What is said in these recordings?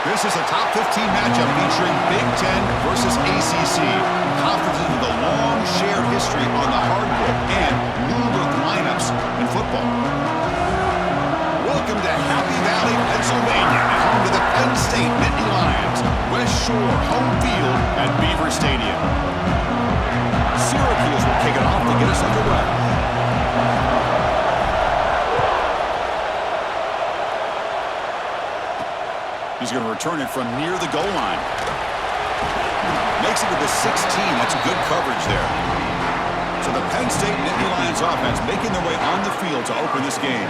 This is a top 15 matchup featuring Big Ten versus ACC. Conferences with a long shared history on the hardwood and new look lineups in football. Welcome to Happy Valley, Pennsylvania, and home to the Penn State Nittany Lions. West Shore home field at Beaver Stadium. Syracuse will kick it off to get us underway. He's going to return it from near the goal line. Makes it to the 16. That's good coverage there. So the Penn State Nittany Lions offense making their way on the field to open this game.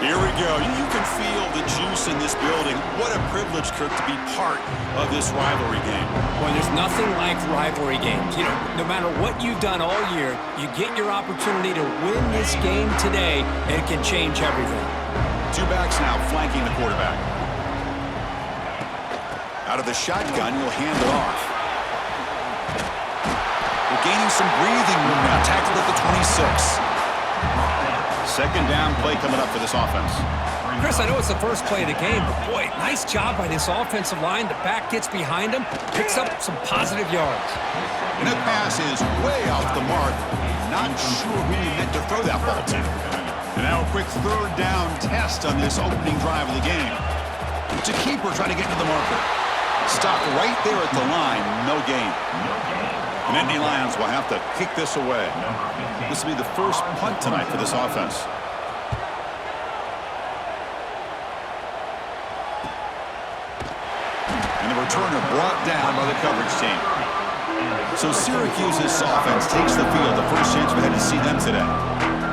Here we go. You can feel the juice in this building. What a privilege, Kirk, to be part of this rivalry game. Well, there's nothing like rivalry games. You know, no matter what you've done all year, you get your opportunity to win this game today, and it can change everything. Two backs now flanking the quarterback. Out of the shotgun, he'll hand it off. We're gaining some breathing room now. Tackled at the 26. Second down play coming up for this offense. Chris, I know it's the first play of the game, but boy, nice job by this offensive line. The back gets behind him, picks up some positive yards. And that pass is way off the mark. Not sure who he meant to throw that ball to. And now a quick third down test on this opening drive of the game. It's a keeper trying to get to the marker. Stop right there at the line, no gain. The Nittany Lions will have to kick this away. This will be the first punt tonight for this offense. And the returner brought down by the coverage team. So Syracuse's offense takes the field. The first chance we had to see them today.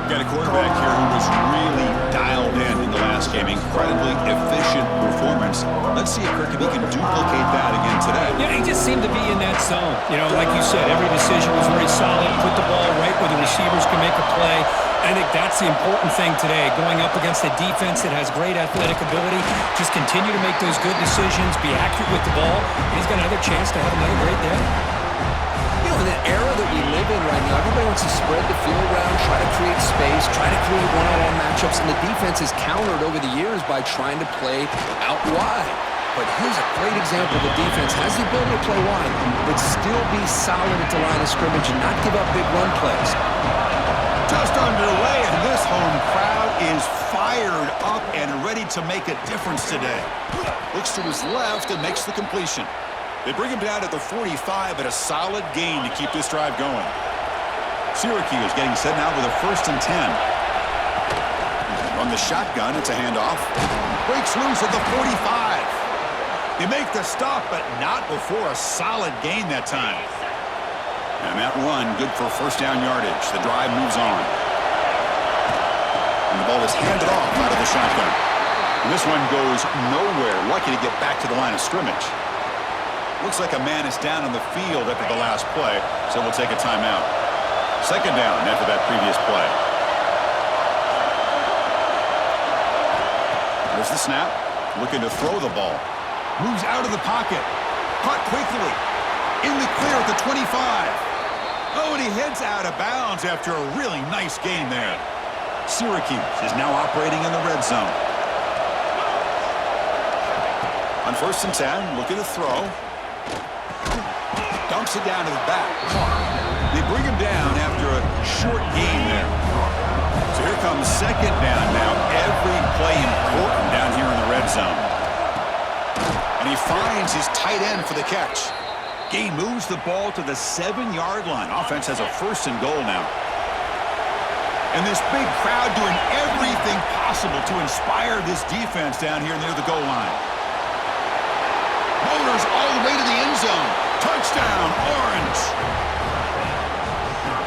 Got a quarterback here who was really dialed in the last game. Incredibly efficient performance. Let's see if he can duplicate that again today. Yeah, he just seemed to be in that zone. You know, like you said, every decision was very solid. Put the ball right where the receivers can make a play. I think that's the important thing today. Going up against a defense that has great athletic ability. Just continue to make those good decisions. Be accurate with the ball. And he's got another chance to have another great day. In the era that we live in right now, everybody wants to spread the field around, try to create space, try to create one-on-one matchups, and the defense has countered over the years by trying to play out wide. But here's a great example. The defense has the ability to play wide, but still be solid at the line of scrimmage and not give up big run plays. Just underway, and this home crowd is fired up and ready to make a difference today. Looks to his left and makes the completion. They bring him down at the 45, but a solid gain to keep this drive going. Syracuse getting set now with a 1st and 10. On the shotgun, it's a handoff. Breaks loose at the 45. They make the stop, but not before a solid gain that time. And that run, good for first down yardage. The drive moves on. And the ball is handed off out of the shotgun. And this one goes nowhere. Lucky to get back to the line of scrimmage. Looks like a man is down on the field after the last play, so we'll take a timeout. Second down after that previous play. There's the snap. Looking to throw the ball. Moves out of the pocket. Caught quickly. In the clear at the 25. Oh, and he heads out of bounds after a really nice gain there. Syracuse is now operating in the red zone. On 1st and 10, looking to throw. Dumps it down to the back. They bring him down after a short gain there. So here comes second down now. Every play important down here in the red zone. And he finds his tight end for the catch. Gain moves the ball to the 7-yard line. Offense has a 1st and goal now. And this big crowd doing everything possible to inspire this defense down here near the goal line. Motors all the way to the end zone. Touchdown, Orange.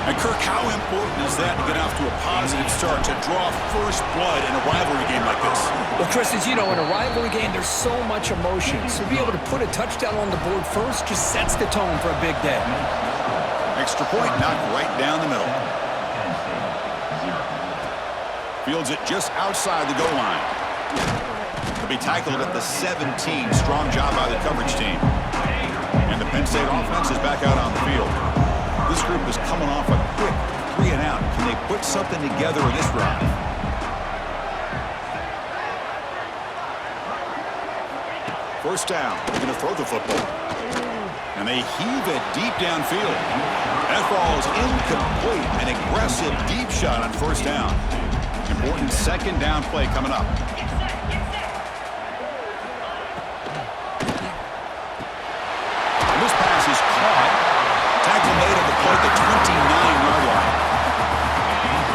And Kirk, how important is that to get off to a positive start to draw first blood in a rivalry game like this? Well, Chris, as you know, in a rivalry game, there's so much emotion. So to be able to put a touchdown on the board first just sets the tone for a big day. Extra point knocked right down the middle. Fields it just outside the goal line. He'll be tackled at the 17. Strong job by the coverage team. And the Penn State offense is back out on the field. This group is coming off a quick 3-and-out. Can they put something together in this drive? first down. They're going to throw the football. And they heave it deep downfield. That ball is incomplete. An aggressive deep shot on first down. Important second down play coming up. And this pass is caught. Tackle made at the play at the 29-yard line.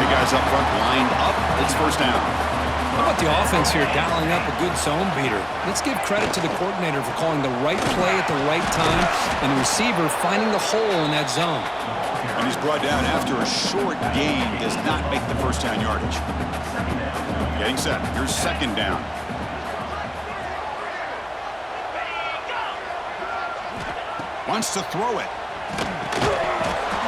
The guys up front lined up. It's first down. How about the offense here dialing up a good zone beater? Let's give credit to the coordinator for calling the right play at the right time and the receiver finding the hole in that zone. And he's brought down after a short gain. Does not make the first down yardage. Getting set. Here's second down. Wants to throw it.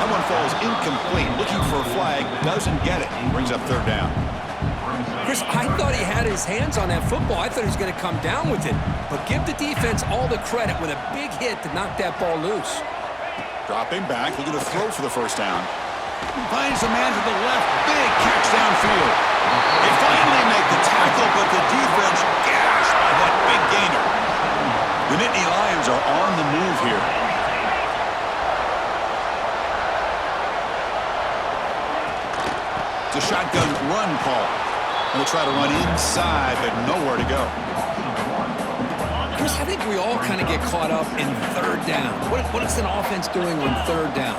That one falls incomplete. Looking for a flag. Doesn't get it. Brings up third down. Chris, I thought he had his hands on that football. I thought he was going to come down with it. But give the defense all the credit with a big hit to knock that ball loose. Dropping back, looking to throw for the first down. Finds a man to the left. Big catch downfield. They finally make the tackle, but the defense gashed by that big gainer. The Nittany Lions are on the move here. It's a shotgun run call. They'll try to run inside, but nowhere to go. Chris, I think we all kind of get caught up in third down. What is an offense doing on third down?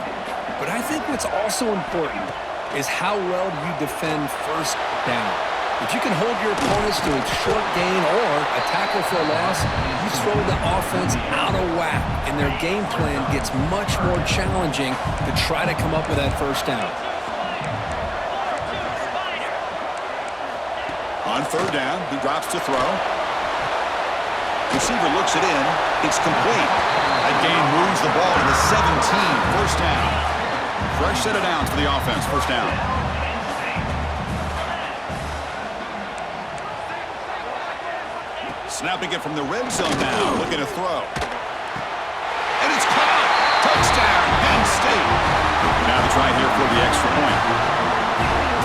But I think what's also important is how well do you defend first down. If you can hold your opponents to a short gain or a tackle for a loss, you throw the offense out of whack, and their game plan gets much more challenging to try to come up with that first down. On third down, he drops to throw. Receiver looks it in. It's complete. That gain moves the ball to the 17. First down. Fresh set of downs for the offense. First down. Snapping it from the red zone now. Looking to throw. And it's caught. Touchdown, Penn State. Now to try here for the extra point.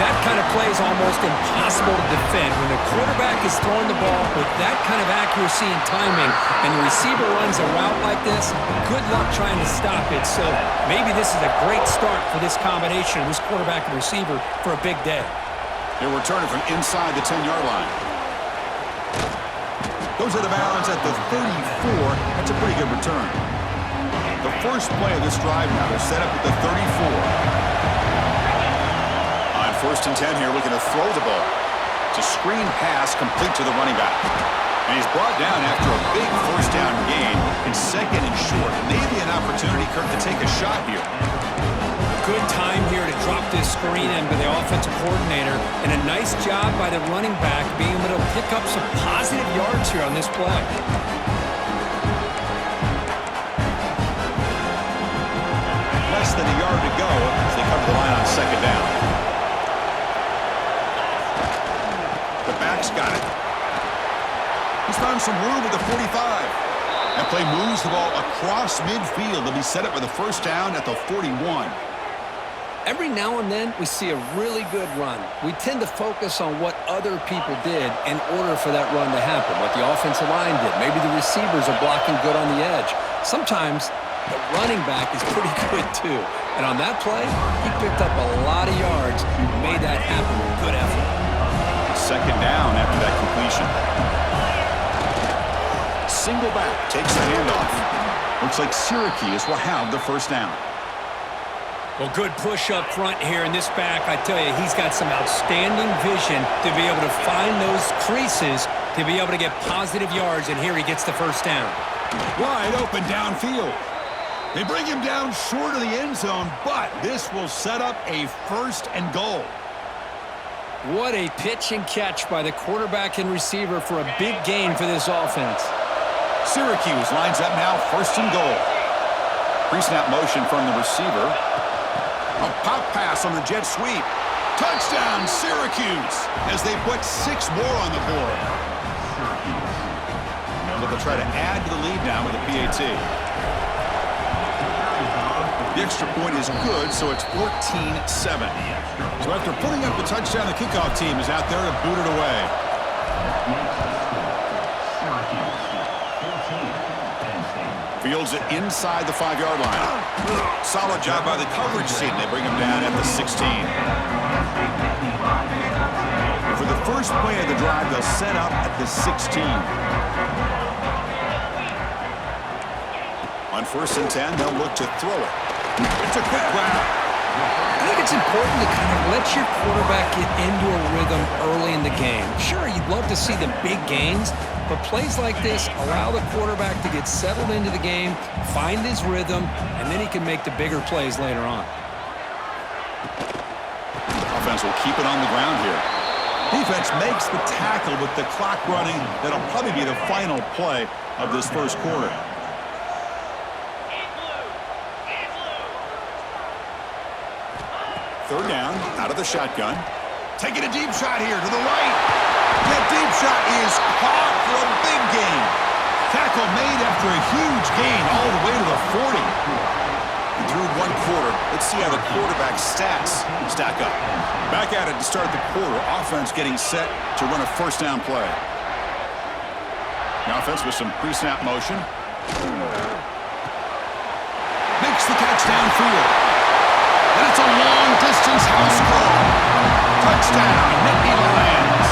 That kind of play is almost impossible to defend. When the quarterback is throwing the ball with that kind of accuracy and timing, and the receiver runs a route like this, good luck trying to stop it. So maybe this is a great start for this combination, this quarterback and receiver, for a big day. They're returning from inside the 10-yard line. Goes out of bounds at the 34. That's a pretty good return. The first play of this drive now is set up at the 34. First and 10 here, looking to throw the ball. It's a screen pass complete to the running back. And he's brought down after a big first down gain in second and short. Maybe an opportunity, Kirk, to take a shot here. Good time here to drop this screen in by the offensive coordinator. And a nice job by the running back being able to pick up some positive yards here on this play. Less than a yard to go as they come to the line on second down. The back's got it. He's found some room at the 45. That play moves the ball across midfield to be set up with a first down at the 41. Every now and then, we see a really good run. We tend to focus on what other people did in order for that run to happen, what the offensive line did. Maybe the receivers are blocking good on the edge. Sometimes the running back is pretty good, too. And on that play, he picked up a lot of yards and made that happen with good effort. Second down after that completion. Single back, takes the handoff. Looks like Syracuse will have the first down. Well, good push up front here in this back. I tell you, he's got some outstanding vision to be able to find those creases, to be able to get positive yards, and here he gets the first down. Wide open downfield. They bring him down short of the end zone, but this will set up a first and goal. What a pitch and catch by the quarterback and receiver for a big gain for this offense. Syracuse lines up now, first and goal. Pre-snap motion from the receiver. A pop pass on the jet sweep. Touchdown, Syracuse, as they put 6 more on the board. So they'll try to add to the lead now with a PAT. The extra point is good, so it's 14-7. So after putting up the touchdown, the kickoff team is out there to boot it away. Fields it inside the 5-yard line. Solid job by the coverage team. They bring him down at the 16. For the first play of the drive, they'll set up at the 16. On 1st and 10, they'll look to throw it. It's a quick grab. I think it's important to kind of let your quarterback get into a rhythm early in the game. Sure, you'd love to see the big gains, but plays like this allow the quarterback to get settled into the game, find his rhythm, and then he can make the bigger plays later on. Offense will keep it on the ground here. Defense makes the tackle with the clock running. That'll probably be the final play of this first quarter. Third down, out of the shotgun. Taking a deep shot here to the right. That deep shot is caught for a big gain. Tackle made after a huge gain all the way to the 40. And through one quarter, let's see how the quarterback's stats stack up. Back at it to start the quarter. Offense getting set to run a first down play. The offense with some pre-snap motion. Makes the catch downfield. And it's a long-distance house call. Touchdown, Nicky Lions.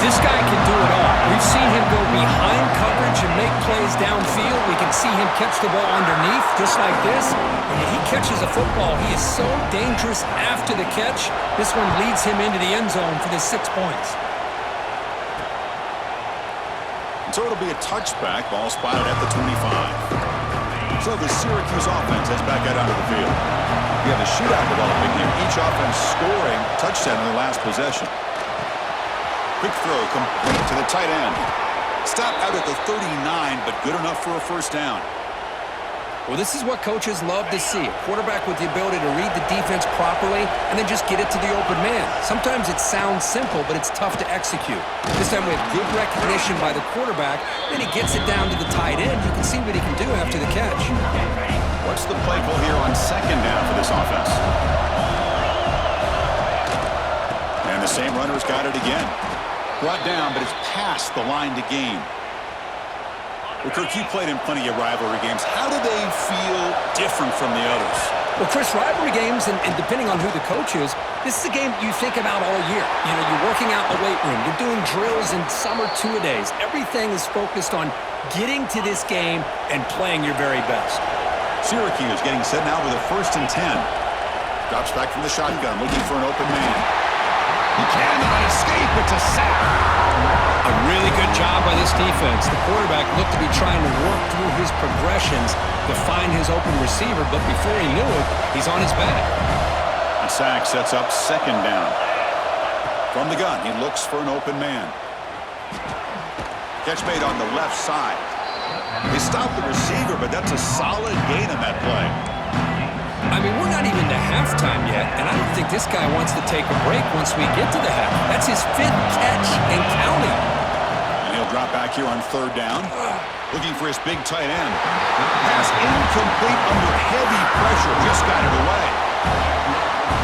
This guy can do it all. We've seen him go behind coverage and make plays downfield. We can see him catch the ball underneath, just like this. And when he catches a football, he is so dangerous after the catch. This one leads him into the end zone for the 6 points. So it'll be a touchback. Ball spotted at the 25. So the Syracuse offense heads back out onto the field. We have a shootout developing here. Each offense scoring touchdown in their last possession. Quick throw complete to the tight end. Stop out at the 39, but good enough for a first down. Well, this is what coaches love to see. A quarterback with the ability to read the defense properly and then just get it to the open man. Sometimes it sounds simple, but it's tough to execute. This time we have good recognition by the quarterback, then he gets it down to the tight end. You can see what he can do after the catch. What's the play call here on second down for this offense? And the same runner's got it again. Brought down, but it's past the line to gain. Well, Kirk, you played in plenty of rivalry games. How do they feel different from the others? Well, Chris, rivalry games, and depending on who the coach is, this is a game you think about all year. You know, you're working out in the weight room. You're doing drills in summer two-a-days. Everything is focused on getting to this game and playing your very best. Syracuse getting set now with a 1st and 10. Drops back from the shotgun, looking for an open man. He cannot escape. It's a sack. A really good job by this defense. The quarterback looked to be trying to work through his progressions to find his open receiver, but before he knew it, he's on his back. The sack sets up second down. From the gun, he looks for an open man. Catch made on the left side. They stopped the receiver, but that's a solid gain on that play. I mean, we're not even to halftime yet, and I don't think this guy wants to take a break once we get to the half. That's his 5th catch and counting. And he'll drop back here on 3rd down. Looking for his big tight end. Pass incomplete under heavy pressure. Just got it away.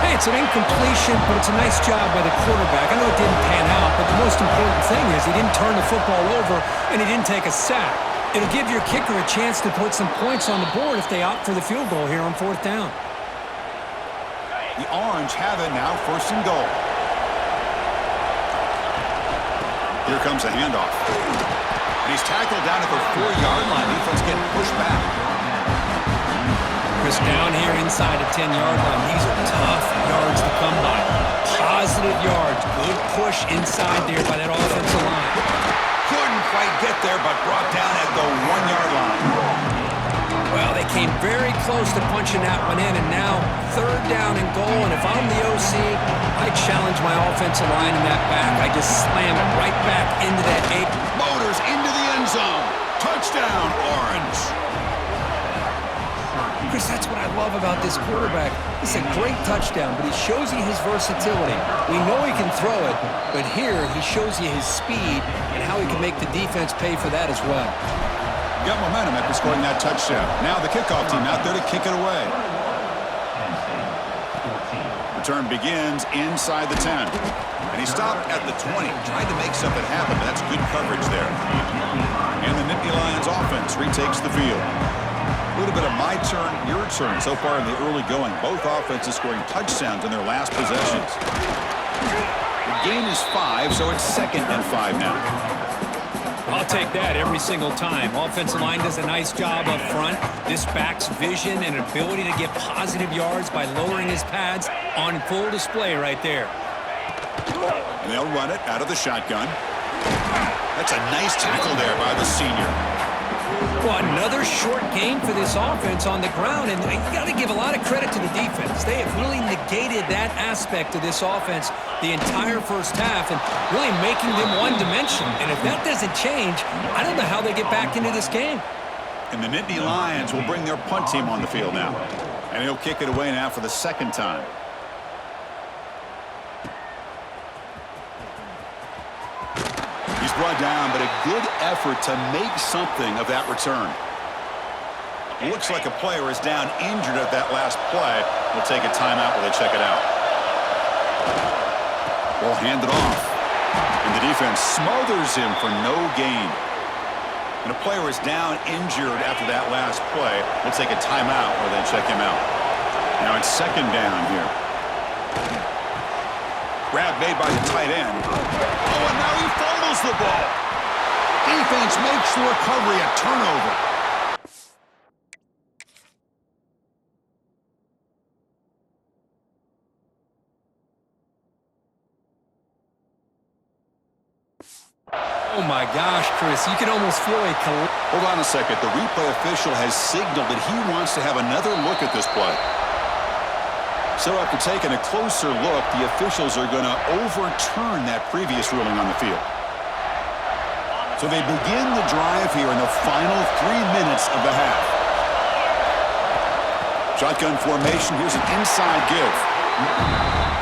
Hey, it's an incompletion, but it's a nice job by the quarterback. I know it didn't pan out, but the most important thing is he didn't turn the football over and he didn't take a sack. It'll give your kicker a chance to put some points on the board if they opt for the field goal here on 4th down. The Orange have it now, 1st and goal. Here comes the handoff. And he's tackled down at the 4-yard line. Defense getting pushed back. Chris, down here inside the 10-yard line. These are tough yards to come by. Positive yards. Good push inside there by that offensive line. Couldn't quite get there, but brought down at the 1-yard line. Well, they came very close to punching that one in, and now 3rd down and goal. And if I'm the OC, I challenge my offensive line in that back. I just slam it right back into that 8. Motors into the end zone. Touchdown, Orange. Chris, that's what I love about this quarterback. It's a great touchdown, but he shows you his versatility. We know he can throw it, but here he shows you his speed and how he can make the defense pay for that as well. Got momentum after scoring that touchdown. Now the kickoff team out there to kick it away. Return begins inside the 10. And he stopped at the 20. Tried to make something happen, but that's good coverage there. And the Nittany Nittany Lions offense retakes the field. A little bit of my turn, your turn so far in the early going. Both offenses scoring touchdowns in their last possessions. The game is 5, so it's 2nd and 5 now. I'll take that every single time. Offensive line does a nice job up front. This back's vision and ability to get positive yards by lowering his pads on full display right there. And they'll run it out of the shotgun. That's a nice tackle there by the senior. Well, another short gain for this offense on the ground, and you got to give a lot of credit to the defense. They have really negated that aspect of this offense the entire first half and really making them one-dimensional. And if that doesn't change, I don't know how they get back into this game. And the Nittany Lions will bring their punt team on the field now. And he'll kick it away now for the 2nd time. He's brought down, but a good effort to make something of that return. Looks like a player is down injured at that last play. We'll take a timeout while they check it out. Ball handed off. And the defense smothers him for no gain. And a player is down injured after that last play. We'll take a timeout while they check him out. Now it's 2nd down here. Grab made by the tight end. Oh, and now he fumbles the ball. Defense makes the recovery a turnover. Oh, my gosh, Chris, you can almost feel a Hold on a second. The replay official has signaled that he wants to have another look at this play. So after taking a closer look, the officials are going to overturn that previous ruling on the field. So they begin the drive here in the final 3 minutes of the half. Shotgun formation. Here's an inside give.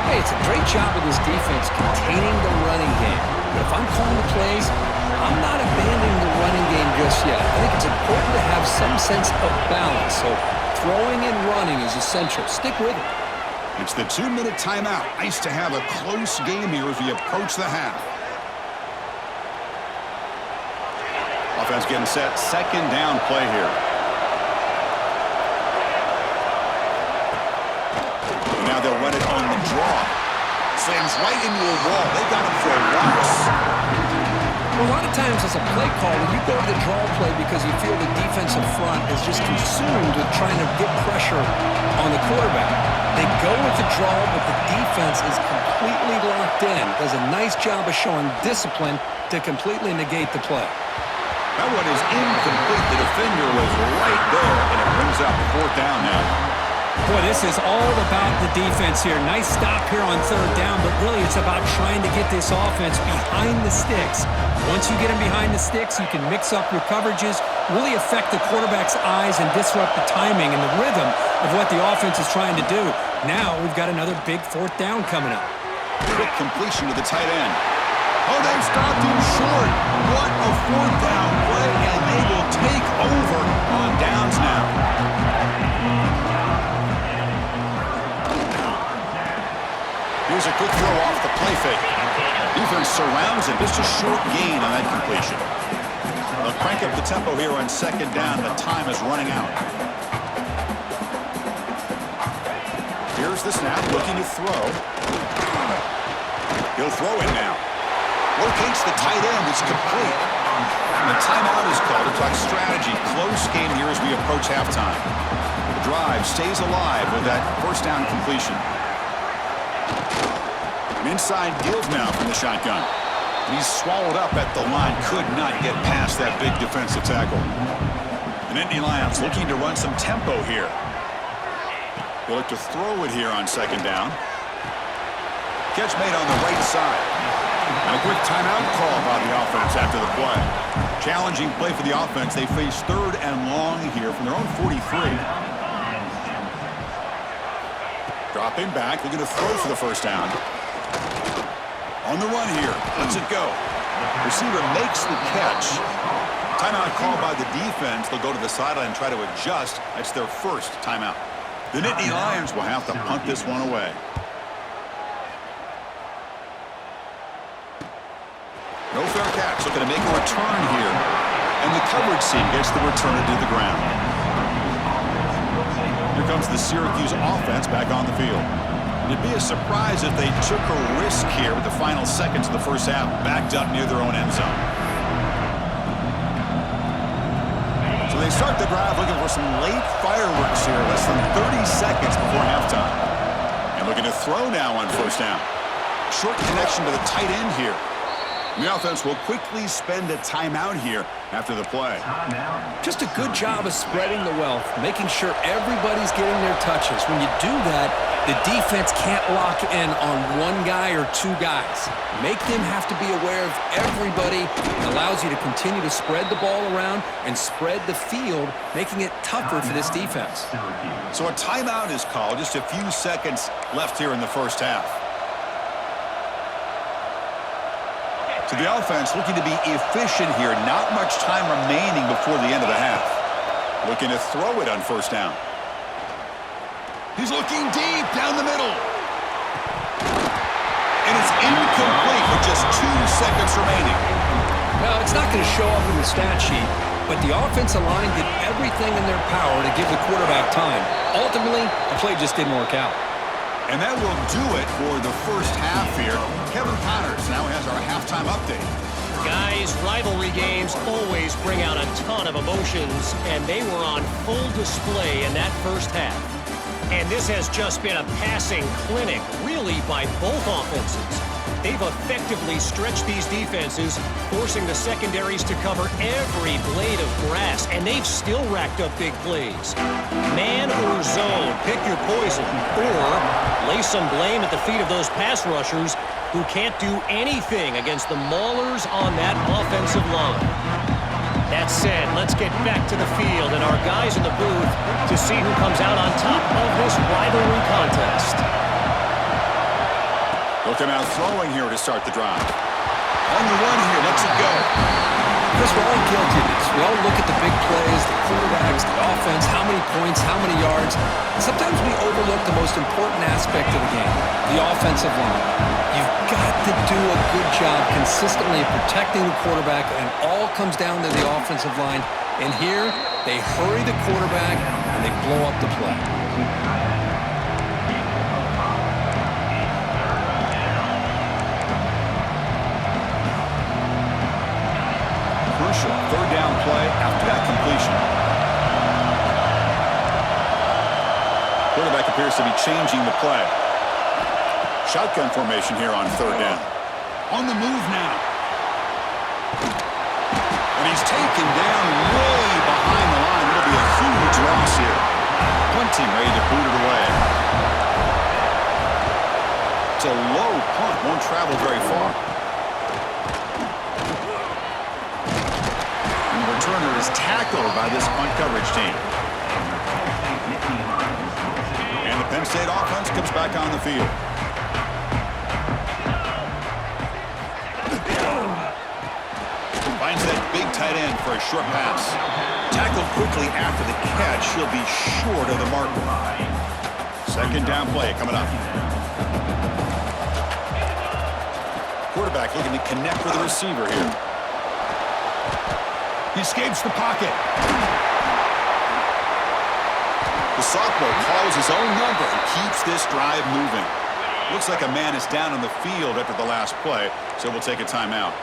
Hey, it's a great job of this defense containing the running game. But if I'm calling the plays, I'm not abandoning the running game just yet. I think it's important to have some sense of balance. So throwing and running is essential. Stick with it. It's the 2-minute timeout. Nice to have a close game here as we approach the half. Offense getting set. 2nd down play here. And now they'll run it on the draw. Slams right into a wall. They got him for a loss. Well, a lot of times as a play caller, you go to the draw play because you feel the defensive front is just consumed with trying to get pressure on the quarterback. They go with the draw, but the defense is completely locked in. Does a nice job of showing discipline to completely negate the play. That one is incomplete. The defender was right there, and it brings up 4th down now. Boy, this is all about the defense here. Nice stop here on 3rd down, but really it's about trying to get this offense behind the sticks. Once you get them behind the sticks, you can mix up your coverages, really affect the quarterback's eyes and disrupt the timing and the rhythm of what the offense is trying to do. Now we've got another big 4th down coming up. Quick completion to the tight end. Oh, they've stopped him short. What a 4th down play, and they will take over on downs now. Here's a quick throw off the play fake. Defense surrounds him. Just a short gain on that completion. They'll crank up the tempo here on 2nd down. The time is running out. Here's the snap, looking to throw. He'll throw it now. Locates the tight end. It's complete. And the timeout is called to talk strategy. Close game here as we approach halftime. The drive stays alive with that 1st down completion. An inside give now from the shotgun. He's swallowed up at the line. Could not get past that big defensive tackle. The Nittany Lions looking to run some tempo here. They'll look to throw it here on 2nd down. Catch made on the right side. And a quick timeout call by the offense after the play. Challenging play for the offense. They face 3rd and long here from their own 43. Dropping back. They're going to throw for the 1st down. On the run here. Lets it go. Receiver makes the catch. Timeout called by the defense. They'll go to the sideline and try to adjust. That's their 1st timeout. The Nittany Lions will have to punt this one away. No fair catch. Looking to make a return here. And the coverage team gets the returner to the ground. Here comes the Syracuse offense back on the field. It'd be a surprise if they took a risk here with the final seconds of the first half, backed up near their own end zone. So they start the drive looking for some late fireworks here, less than 30 seconds before halftime. And looking to throw now on first down. Short connection to the tight end here. And the offense will quickly spend a timeout here after the play. Just a good job of spreading the wealth, making sure everybody's getting their touches. When you do that, the defense can't lock in on one guy or two guys. Make them have to be aware of everybody. It allows you to continue to spread the ball around and spread the field, making it tougher for this defense. So a timeout is called. Just a few seconds left here in the first half. So the offense looking to be efficient here. Not much time remaining before the end of the half. Looking to throw it on first down. He's looking deep down the middle. And it's incomplete with just 2 seconds remaining. Well, it's not going to show up in the stat sheet, but the offensive line did everything in their power to give the quarterback time. Ultimately, the play just didn't work out. And that will do it for the first half here. Kevin Connors now has our halftime update. Guys, rivalry games always bring out a ton of emotions, and they were on full display in that first half. And this has just been a passing clinic, really, by both offenses. They've effectively stretched these defenses, forcing the secondaries to cover every blade of grass, and they've still racked up big plays. Man or zone, pick your poison, or lay some blame at the feet of those pass rushers who can't do anything against the maulers on that offensive line. That said, let's get back to the field and our guys in the booth to see who comes out on top of this rivalry contest. They'll come out throwing here to start the drive. On the run here, lets it go. Because we're all guilty of this. We all look at the big plays, the quarterbacks, the offense, how many points, how many yards. And sometimes we overlook the most important aspect of the game, the offensive line. You've got to do a good job consistently protecting the quarterback, and it all comes down to the offensive line. And here, they hurry the quarterback, and they blow up the play. Crucial third down play after that completion. Quarterback appears to be changing the play. Shotgun formation here on third down. On the move now. And he's taken down way behind the line. It'll be a huge loss here. Punting ready to boot it away. It's a low punt. Won't travel very far. And the returner is tackled by this punt coverage team. And the Penn State offense comes back on the field. Finds that big tight end for a short pass. Tackled quickly after the catch. He'll be short of the marker. Second down play coming up. Quarterback looking to connect with the receiver here. He escapes the pocket. The sophomore calls his own number and keeps this drive moving. Looks like a man is down on the field after the last play, so we'll take a timeout.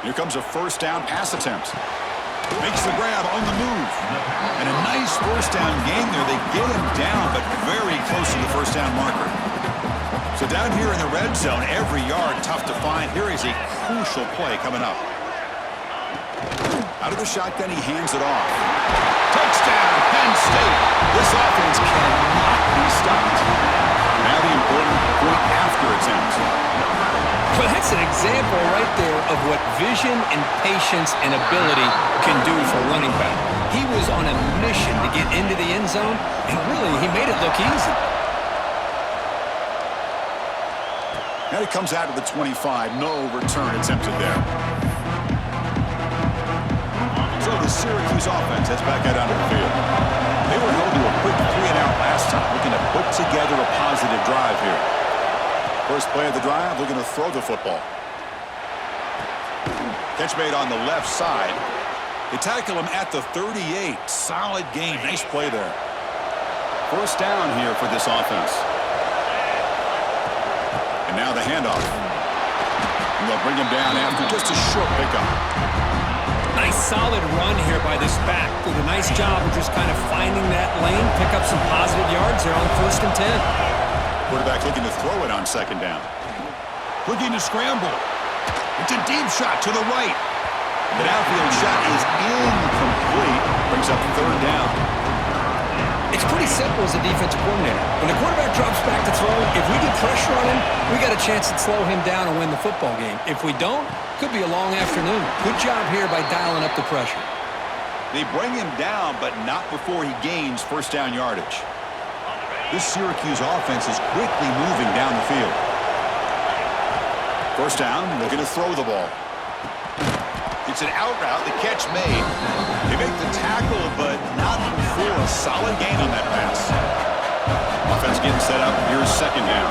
Here comes a first down pass attempt. Makes the grab on the move. And a nice first down game there. They get him down, but very close to the first down marker. So down here in the red zone, every yard tough to find. Here is a crucial play coming up. Out of the shotgun, he hands it off. Touchdown, Penn State. This offense cannot be stopped. Now the important point after attempt. Well, that's an example right there of what vision and patience and ability can do for a running back. He was on a mission to get into the end zone, and really, he made it look easy. And it comes out of the 25. No return attempted there. So the Syracuse offense heads back out onto the field. They were held to a quick 3-and-out last time, looking to put together a positive drive here. First play of the drive, looking to throw the football. Catch made on the left side. They tackle him at the 38. Solid game. Nice play there. First down here for this offense. And now the handoff. And they'll bring him down after just a short pickup. Nice solid run here by this back. Did a nice job of just kind of finding that lane, pick up some positive yards there on 1st and 10. Quarterback looking to throw it on 2nd down. Looking to scramble. It's a deep shot to the right. The downfield shot is incomplete. Brings up 3rd down. It's pretty simple as a defensive coordinator. When the quarterback drops back to throw, if we get pressure on him, we got a chance to slow him down and win the football game. If we don't, could be a long afternoon. Good job here by dialing up the pressure. They bring him down, but not before he gains 1st down yardage. This Syracuse offense is quickly moving down the field. 1st down, looking to throw the ball. It's an out route, the catch made. They make the tackle, but not before a solid gain on that pass. Offense getting set up. Here's 2nd down.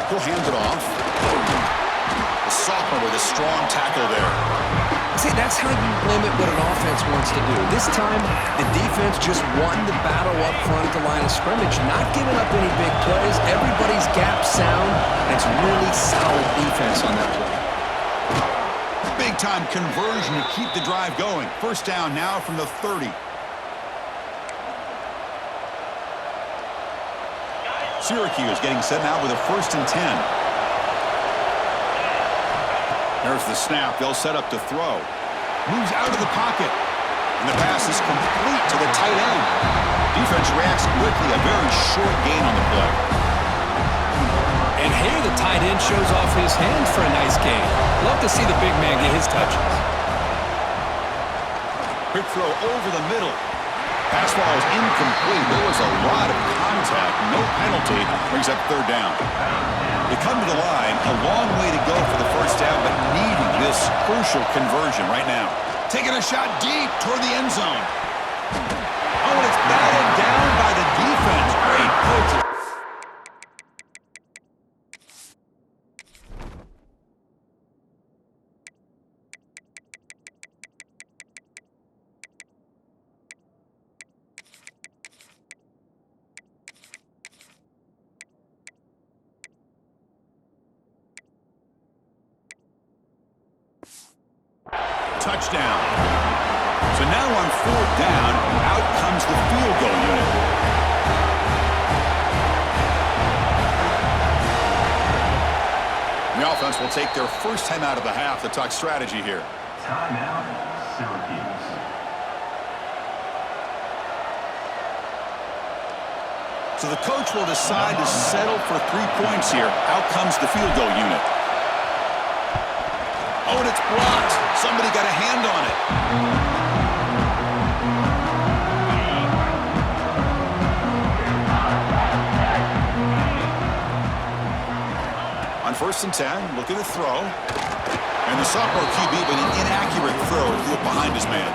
He'll hand it off. The sophomore with a strong tackle there. See, that's how you limit what an offense wants to do. This time, the defense just won the battle up front at the line of scrimmage, not giving up any big plays. Everybody's gap sound, and it's really solid defense on that play. Big-time conversion to keep the drive going. 1st down now from the 30. Syracuse getting set now with a 1st and 10. There's the snap. They'll set up to throw. Moves out of the pocket. And the pass is complete to the tight end. Defense reacts quickly. A very short gain on the play. And here the tight end shows off his hands for a nice gain. Love to see the big man get his touches. Quick throw over the middle. Pass ball is incomplete. There was a lot of contact. No penalty. Brings up 3rd down. They come to the line, a long way to go for the 1st down, but needing this crucial conversion right now. Taking a shot deep toward the end zone. Oh, and it's batted down by the defense. Great coaching. Touchdown. So now on 4th down, out comes the field goal unit. The offense will take their 1st time out of the half to talk strategy here. Timeout, Syracuse. So the coach will decide to settle for 3 points here. Out comes the field goal unit. Oh, and it's blocked. Somebody got a hand on it. On 1st and 10, looking to throw. And the sophomore QB with an inaccurate throw threw it behind his man.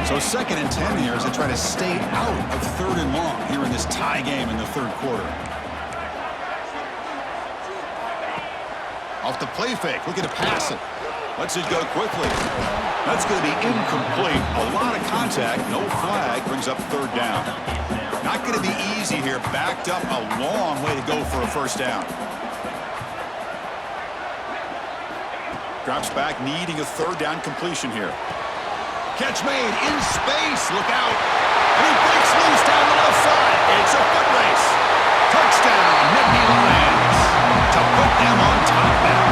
So 2nd and 10 here as they try to stay out of 3rd and long here in this tie game in the 3rd quarter. Off the play fake, looking to pass it. Lets it go quickly. That's going to be incomplete. A lot of contact, no flag, brings up 3rd down. Not going to be easy here. Backed up a long way to go for a 1st down. Drops back, needing a 3rd down completion here. Catch made in space. Look out. And he breaks loose down the left side. It's a foot race. Touchdown, Nittany Lions. To put them on top now.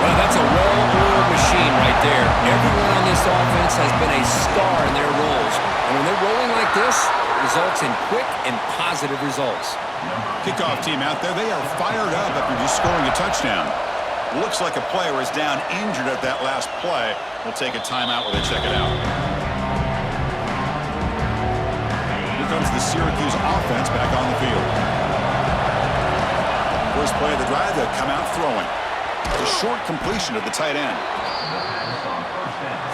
Well, that's a well-oiled machine right there. Everyone on this offense has been a star in their roles. And when they're rolling like this, it results in quick and positive results. Kickoff team out there, they are fired up after just scoring a touchdown. Looks like a player is down injured at that last play. We'll take a timeout while they check it out. Here comes the Syracuse offense back on the field. First play of the drive, they'll come out throwing. A short completion to the tight end.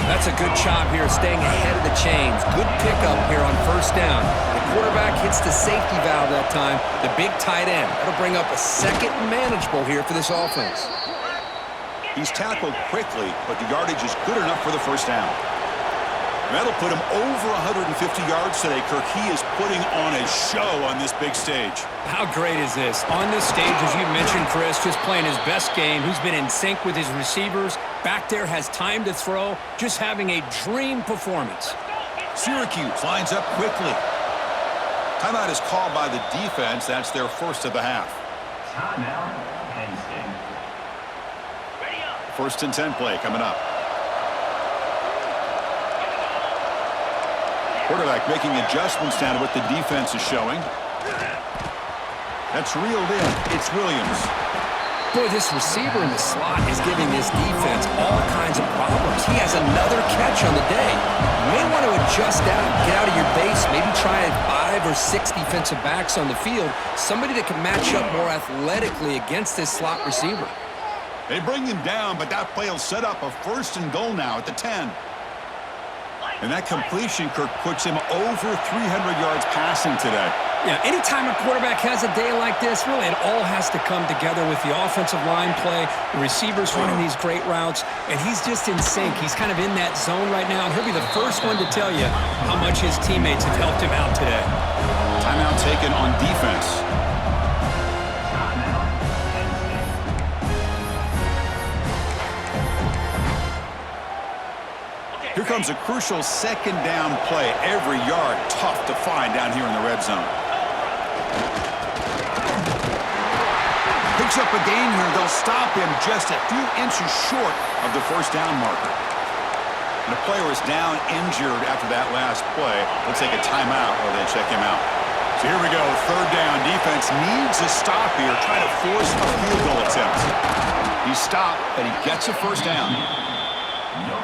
That's a good job here staying ahead of the chains. Good pickup here on 1st down. The quarterback hits the safety valve that time, the big tight end. That'll bring up a second and manageable here for this offense. He's tackled quickly, but the yardage is good enough for the first down. And that'll put him over 150 yards today, Kirk. He is putting on a show on this big stage. How great is this? On this stage, as you mentioned, Chris, just playing his best game. He's been in sync with his receivers. Back there, has time to throw. Just having a dream performance. Syracuse lines up quickly. Timeout is called by the defense. That's their first of the half. Timeout, Penn State. First and 10 play coming up. Quarterback making adjustments down to what the defense is showing. That's reeled in. It's Williams. Boy, this receiver in the slot is giving this defense all kinds of problems. He has another catch on the day. You may want to adjust out, get out of your base, maybe try 5 or 6 defensive backs on the field, somebody that can match up more athletically against this slot receiver. They bring him down, but that play will set up a first and goal now at the 10. And that completion, Kirk, puts him over 300 yards passing today. Yeah, anytime a quarterback has a day like this, really it all has to come together with the offensive line play, the receivers running these great routes, and he's just in sync. He's kind of in that zone right now, and he'll be the first one to tell you how much his teammates have helped him out today. Timeout taken on defense. Timeout, Penn State. Here comes a crucial second down play. Every yard tough to find down here in the red zone. Picks up a gain here. They'll stop him just a few inches short of the first down marker. And the player is down injured after that last play. They'll take a timeout while they check him out. So here we go, third down. Defense needs a stop here, trying to force a field goal attempt. He stopped, but he gets a first down.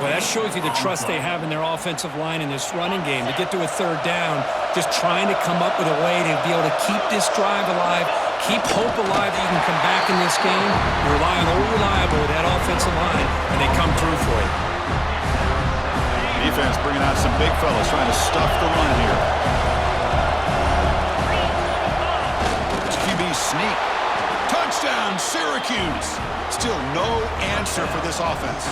Well, that shows you the trust they have in their offensive line in this running game. To get to a third down, just trying to come up with a way to be able to keep this drive alive, keep hope alive that you can come back in this game. You rely on old reliable with that offensive line, and they come through for you. Defense bringing out some big fellas trying to stuff the run here. It's QB sneak. Touchdown, Syracuse. Still no answer for this offense.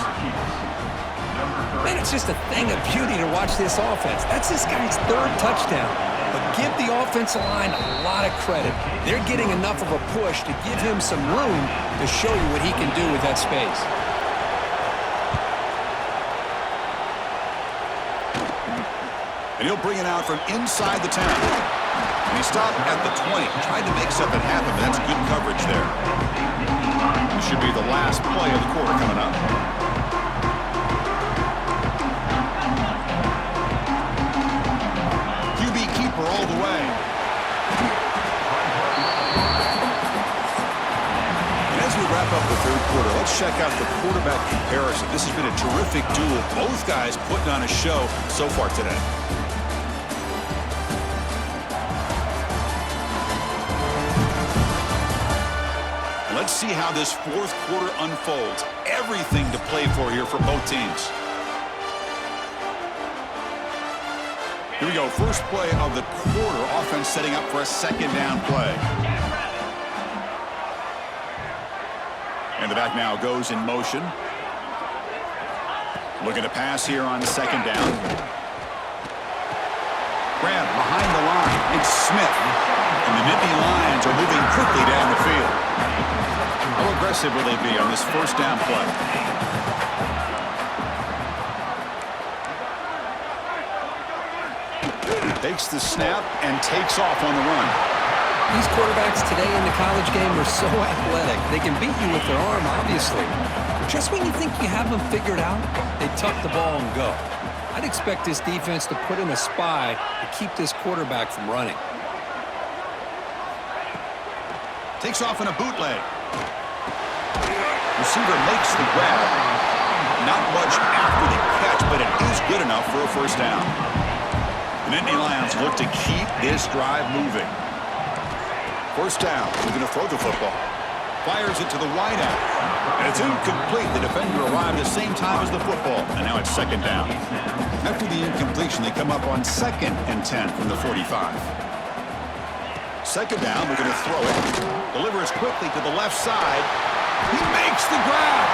Man, it's just a thing of beauty to watch this offense. That's this guy's third touchdown. But give the offensive line a lot of credit. They're getting enough of a push to give him some room to show you what he can do with that space. And he'll bring it out from inside the 10. And he stopped at the 20. Tried to make something happen, but that's good coverage there. This should be the last play of the quarter coming up. QB keeper all the way. And as we wrap up the third quarter, let's check out the quarterback comparison. This has been a terrific duel. Both guys putting on a show so far today. Let's see how this fourth quarter unfolds. Everything to play for here for both teams. Here we go. First play of the quarter. Offense setting up for a second down play. And the back now goes in motion. Looking to pass here on second down. Grab behind the line. It's Smith. And the Nittany Lions are moving quickly down the field. How aggressive will they be on this first down play? Takes the snap and takes off on the run. These quarterbacks today in the college game are so athletic. They can beat you with their arm, obviously. But just when you think you have them figured out, they tuck the ball and go. I'd expect this defense to put in a spy to keep this quarterback from running. Takes off in a bootleg. Receiver makes the grab. Not much after the catch, but it is good enough for a first down. The Nittany Lions look to keep this drive moving. First down. We're going to throw the football. Fires it to the wideout. And it's incomplete. The defender arrived at the same time as the football. And now it's second down. After the incompletion, they come up on 2nd and 10 from the 45. Second down, we're going to throw it. Delivers quickly to the left side. He makes the grab.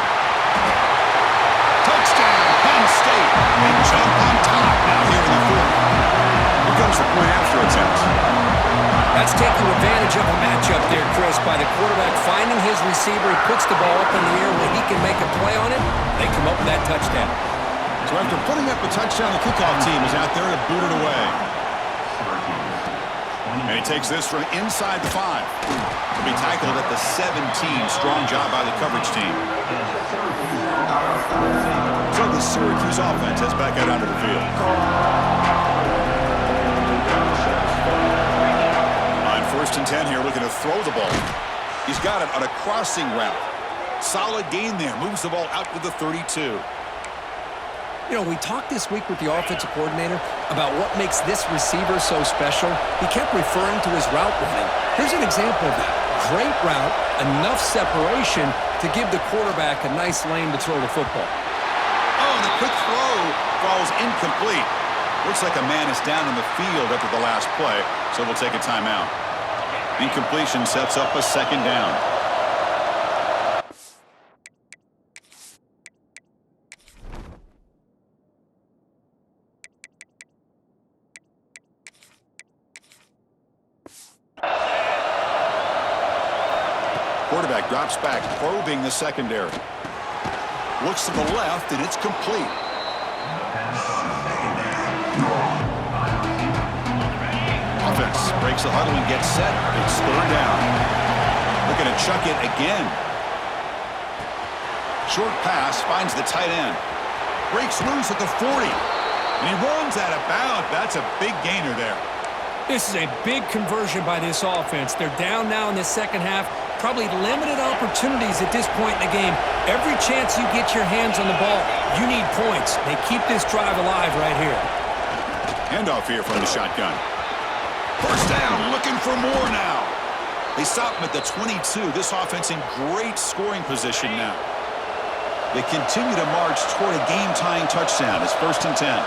Touchdown, Penn State. They jump on top now here in the fourth. Here comes the point after attempt. That's taking advantage of a matchup there, Chris, by the quarterback finding his receiver. He puts the ball up in the air where he can make a play on it. They come up with that touchdown. So after putting up a touchdown, the kickoff team is out there to boot it away. And he takes this from inside the 5. To be tackled at the 17. Strong job by the coverage team. So the Syracuse offense heads back out onto the field. On 1st and 10 here, looking to throw the ball. He's got it on a crossing route. Solid gain there. Moves the ball out to the 32. You know, we talked this week with the offensive coordinator about what makes this receiver so special. He kept referring to his route running. Here's an example of that. Great route, enough separation to give the quarterback a nice lane to throw the football. Oh, and the quick throw falls incomplete. Looks like a man is down in the field after the last play, so we'll take a timeout. Incompletion sets up a 2nd down. Quarterback drops back, probing the secondary. Looks to the left, and it's complete. Offense breaks the huddle and gets set. It's 3rd down. Looking to chuck it again. Short pass finds the tight end. Breaks loose at the 40. And he runs out of bounds. That's a big gainer there. This is a big conversion by this offense. They're down now in the second half. Probably limited opportunities at this point in the game. Every chance you get your hands on the ball, you need points. They keep this drive alive right here. Handoff here from the shotgun. 1st down, looking for more now. They stop him at the 22. This offense in great scoring position now. They continue to march toward a game-tying touchdown. It's 1st and 10.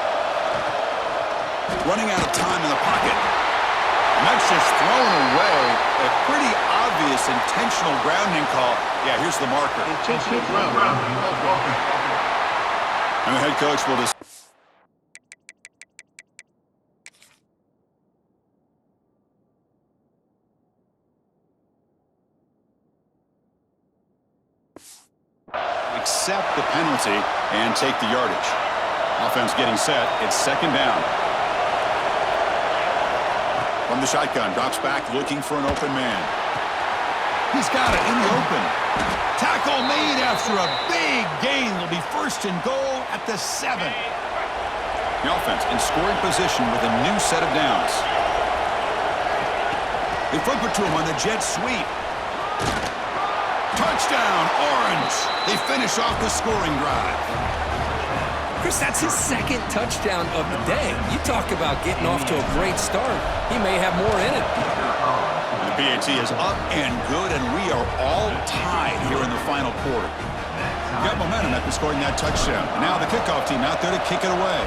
Running out of time in the pocket. And that's just thrown away. A pretty obvious intentional grounding call. Yeah, here's the marker. Intentional grounding. And the head coach will just... accept the penalty and take the yardage. Offense getting set. It's 2nd down. From the shotgun, drops back looking for an open man. He's got it in the open. Tackle made after a big gain. Will be 1st and goal at the 7. The offense in scoring position with a new set of downs. They flip it to him on the jet sweep. Touchdown, Orange. They finish off the scoring drive. Chris, that's his 2nd touchdown of the day. You talk about getting off to a great start. He may have more in it. The PAT is up and good, and we are all tied here in the final quarter. Got momentum after scoring that touchdown. Now the kickoff team out there to kick it away.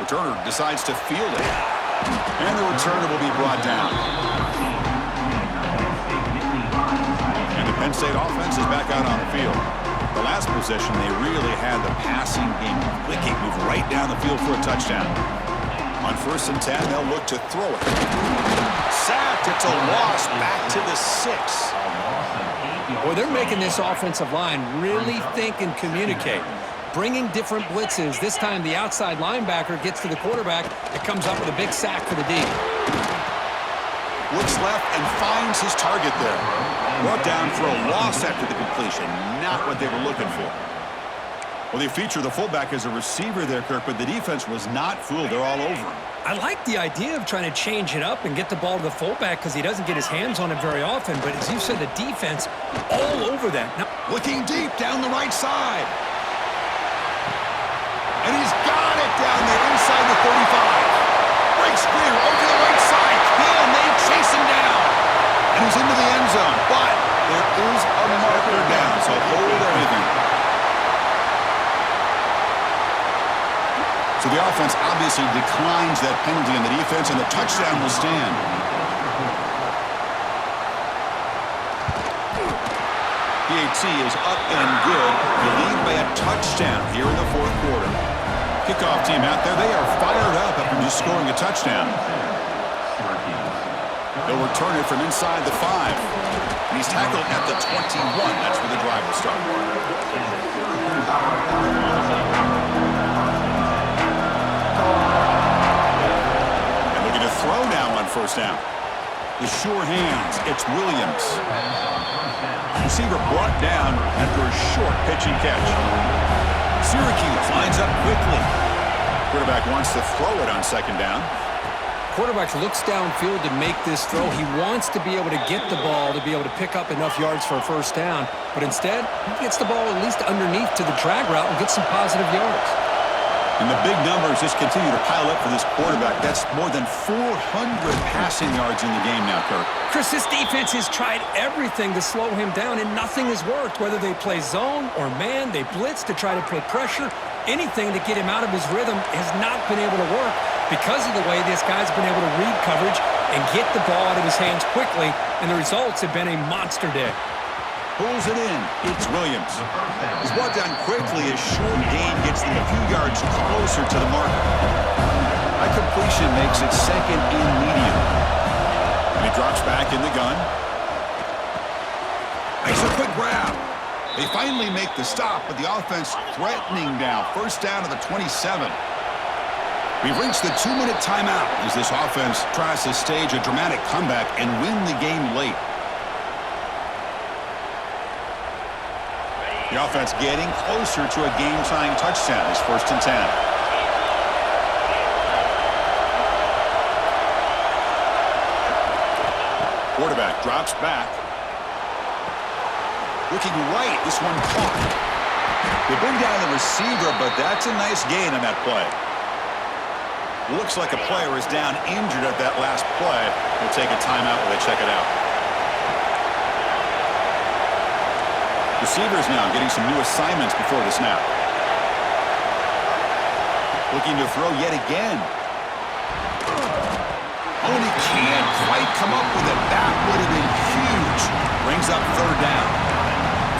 Returner decides to field it. And the returner will be brought down. And the Penn State offense is back out on the field. The last possession, they really had the passing game clicking, move right down the field for a touchdown. On 1st and 10, they'll look to throw it. Sacked, it's a loss back to the 6. Boy, they're making this offensive line really think and communicate. Bringing different blitzes. This time the outside linebacker gets to the quarterback. It comes up with a big sack for the D. Looks left and finds his target there. Brought down for a loss after the completion. Not what they were looking for. Well, they feature the fullback as a receiver there, Kirk, but the defense was not fooled. They're all over him. I like the idea of trying to change it up and get the ball to the fullback because he doesn't get his hands on it very often. But as you said, the defense all over that. Now, looking deep down the right side. And he's got it down there inside the 35. Breaks clear over the right side. Hill, and they chase him down. And he's into the end zone. But there is a marker down, so hold everything. offense obviously declines that penalty on the defense, and the touchdown will stand. PAT is up and good. The lead by a touchdown here in the fourth quarter. Kickoff team out there, they are fired up after just scoring a touchdown. They'll return it from inside the 5. And he's tackled at the 21. That's where the drive will start. And looking to throw now on first down. The sure hands, it's Williams. Receiver brought down after a short pitching catch. Syracuse lines up quickly. Quarterback wants to throw it on second down. Quarterback looks downfield to make this throw. He wants to be able to get the ball to be able to pick up enough yards for a first down. But instead, he gets the ball at least underneath to the drag route and gets some positive yards. And the big numbers just continue to pile up for this quarterback. That's more than 400 passing yards in the game now, Kirk. Chris, this defense has tried everything to slow him down, and nothing has worked. Whether they play zone or man, they blitz to try to put pressure. Anything to get him out of his rhythm has not been able to work because of the way this guy's been able to read coverage and get the ball out of his hands quickly, and the results have been a monster day. Pulls it in. It's Williams. He's brought down quickly as short gain gets them a few yards closer to the mark. High completion makes it second and medium. And he drops back in the gun. Makes a quick grab. They finally make the stop, but the offense threatening now. First down to the 27. We've reached the 2-minute timeout as this offense tries to stage a dramatic comeback and win the game late. The offense getting closer to a game-tying touchdown. It's 1st and 10. Quarterback drops back. Looking right, this one caught. They bring down the receiver, but that's a nice gain on that play. Looks like a player is down injured at that last play. We'll take a timeout while they check it out. Receivers now getting some new assignments before the snap. Looking to throw yet again. Oh, and he can't quite come up with it. That would have been huge. Brings up third down.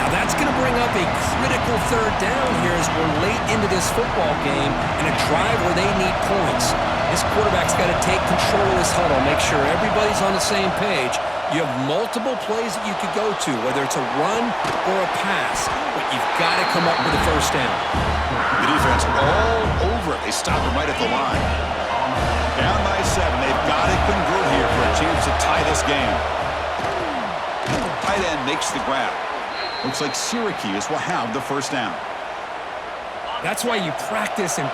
Now that's going to bring up a critical third down here as we're late into this football game and a drive where they need points. This quarterback's got to take control of this huddle, make sure everybody's on the same page. You have multiple plays that you could go to, whether it's a run or a pass, but you've got to come up with a first down. The defense all over it. They stop him right at the line. Down by 7. They've got to convert here for a chance to tie this game. Tight end makes the grab. Looks like Syracuse will have the first down. That's why you practice and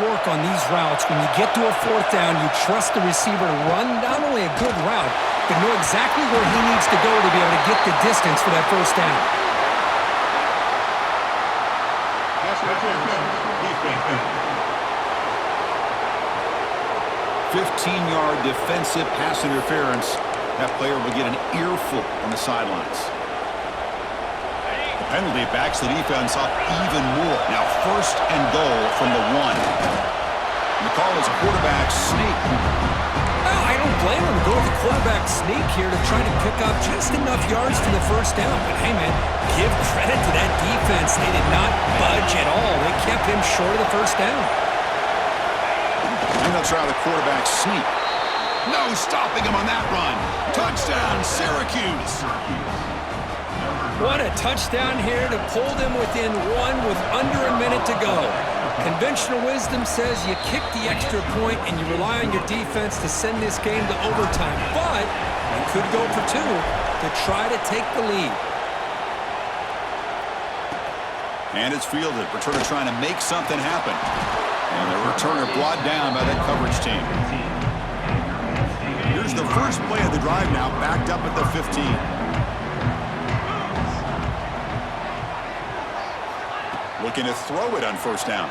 work on these routes. When you get to a fourth down, you trust the receiver to run not only a good route, but know exactly where he needs to go to be able to get the distance for that first down. 15-yard defensive pass interference. That player will get an earful on the sidelines. The penalty backs the defense up even more. Now 1st and goal from the 1. And the call is a quarterback sneak. Well, I don't blame him to go with the quarterback sneak here to try to pick up just enough yards for the first down. But hey, man, give credit to that defense. They did not budge at all. They kept him short of the first down. And they'll try the quarterback sneak. No stopping him on that run. Touchdown, Syracuse. What a touchdown here to pull them within 1 with under a minute to go. Conventional wisdom says you kick the extra point and you rely on your defense to send this game to overtime. But you could go for 2 to try to take the lead. And it's fielded. Returner trying to make something happen. And the returner brought down by that coverage team. Here's the first play of the drive now, backed up at the 15. Looking to throw it on first down.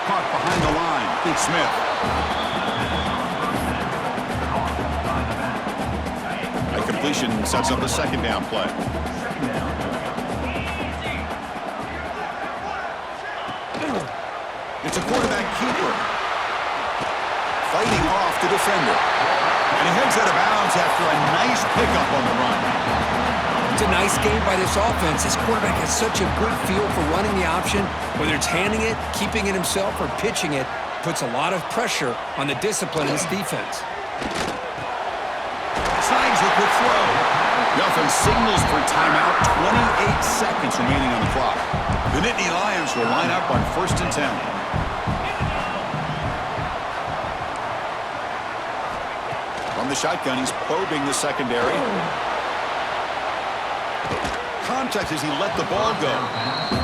Caught behind the line. It's Smith. A completion sets up a second down play. It's a quarterback keeper. Fighting off the defender. And he heads out of bounds after a nice pickup on the run. It's a nice game by this offense. This quarterback has such a good feel for running the option. Whether it's handing it, keeping it himself, or pitching it, puts a lot of pressure on the discipline of this defense. Signs a quick throw. The offense signals for timeout. 28 seconds remaining on the clock. The Nittany Lions will line up on 1st and 10. From the shotgun, he's probing the secondary. Contact as he let the ball go.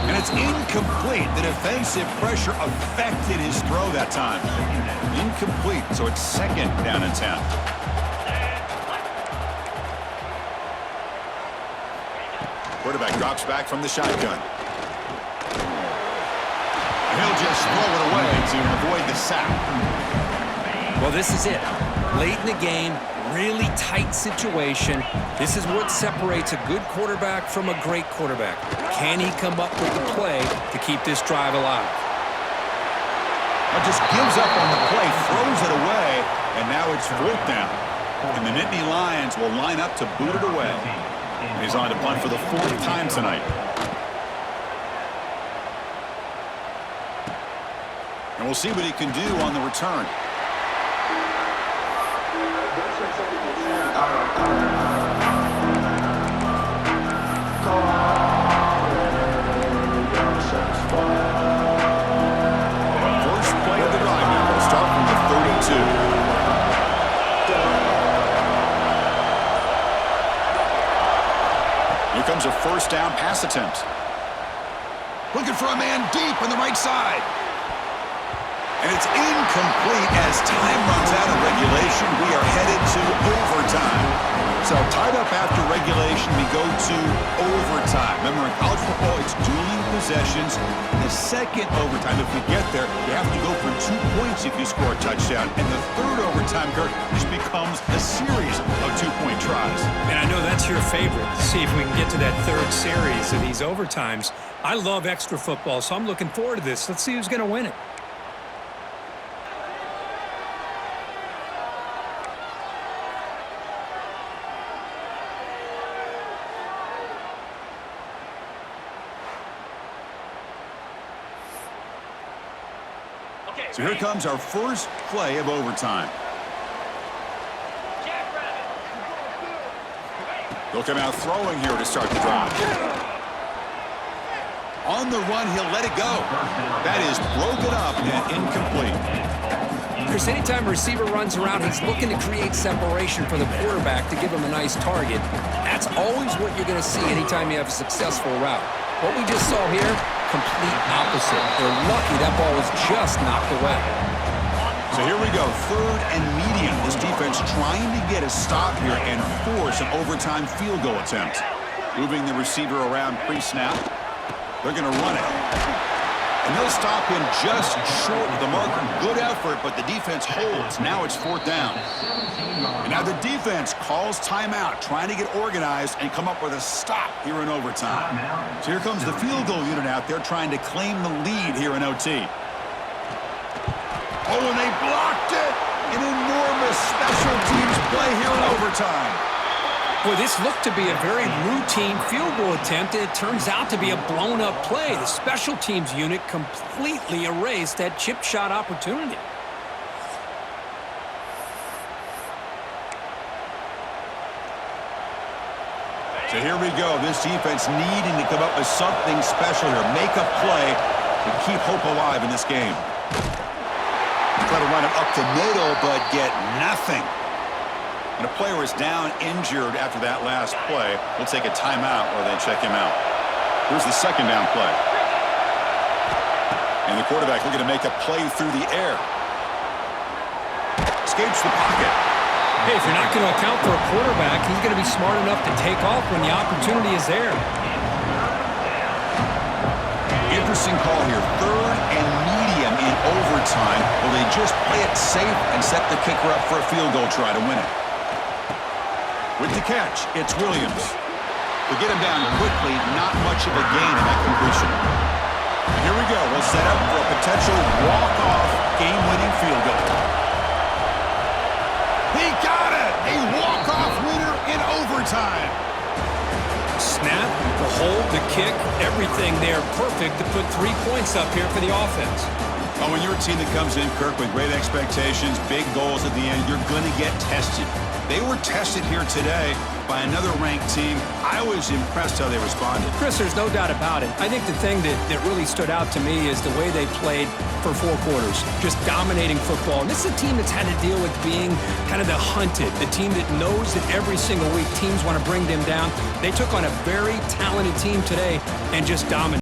And it's incomplete. The defensive pressure affected his throw that time. Incomplete, so it's 2nd down and 10. Quarterback drops back from the shotgun. And he'll just throw it away to avoid the sack. Well, this is it. Late in the game, really tight situation. This is what separates a good quarterback from a great quarterback. Can he come up with the play to keep this drive alive? Just gives up on the play, throws it away, and now it's 4th down. And the Nittany Lions will line up to boot it away. He's on to punt for the 4th time tonight. And we'll see what he can do on the return. First play of the drive now. We'll start from the 32. Here comes a 1st down pass attempt. Looking for a man deep on the right side. And it's incomplete as time runs out of regulation. We are headed to overtime. So tied up after regulation, we go to overtime. Remember, in college football, it's dueling possessions. The 2nd overtime, if we get there, you have to go for 2 points if you score a touchdown. And the 3rd overtime, Kurt, just becomes a series of 2-point tries. And I know that's your favorite. See if we can get to that 3rd series of these overtimes. I love extra football, so I'm looking forward to this. Let's see who's going to win it. So here comes our first play of overtime. They'll come out throwing here to start the drive. On the run, he'll let it go. That is broken up and incomplete. Chris, anytime a receiver runs around, he's looking to create separation for the quarterback to give him a nice target. That's always what you're going to see anytime you have a successful route. What we just saw here, complete opposite. They're lucky that ball was just knocked away. So here we go, 3rd and medium. This defense trying to get a stop here and force an overtime field goal attempt. Moving the receiver around pre-snap. They're going to run it. And they'll stop him just short of the marker. Good effort, but the defense holds. Now it's 4th down. And now the defense calls timeout, trying to get organized and come up with a stop here in overtime. So here comes the field goal unit out there trying to claim the lead here in OT. Oh, and they blocked it! An enormous special teams play here in overtime. Boy, this looked to be a very routine field goal attempt, and it turns out to be a blown-up play. The special teams unit completely erased that chip shot opportunity. So here we go. This defense needing to come up with something special here. Make a play to keep hope alive in this game. Try to run it up the middle, but get nothing. And a player is down injured after that last play. We'll take a timeout while they check him out. Here's the 2nd down play. And the quarterback looking to make a play through the air. Escapes the pocket. Hey, if you're not going to account for a quarterback, he's going to be smart enough to take off when the opportunity is there. Interesting call here. 3rd and medium in overtime. Will they just play it safe and set the kicker up for a field goal try to win it? With the catch, it's Williams. To get him down quickly, not much of a gain in that completion. Here we go. We'll set up for a potential walk-off game-winning field goal. He got it! A walk-off winner in overtime. Snap, the hold, the kick, everything there perfect to put 3 points up here for the offense. Oh, when you're a team that comes in, Kirk, with great expectations, big goals at the end, you're going to get tested. They were tested here today by another ranked team. I was impressed how they responded. Chris, there's no doubt about it. I think the thing that really stood out to me is the way they played for 4 quarters, just dominating football. And this is a team that's had to deal with being kind of the hunted, the team that knows that every single week teams want to bring them down. They took on a very talented team today and just dominated.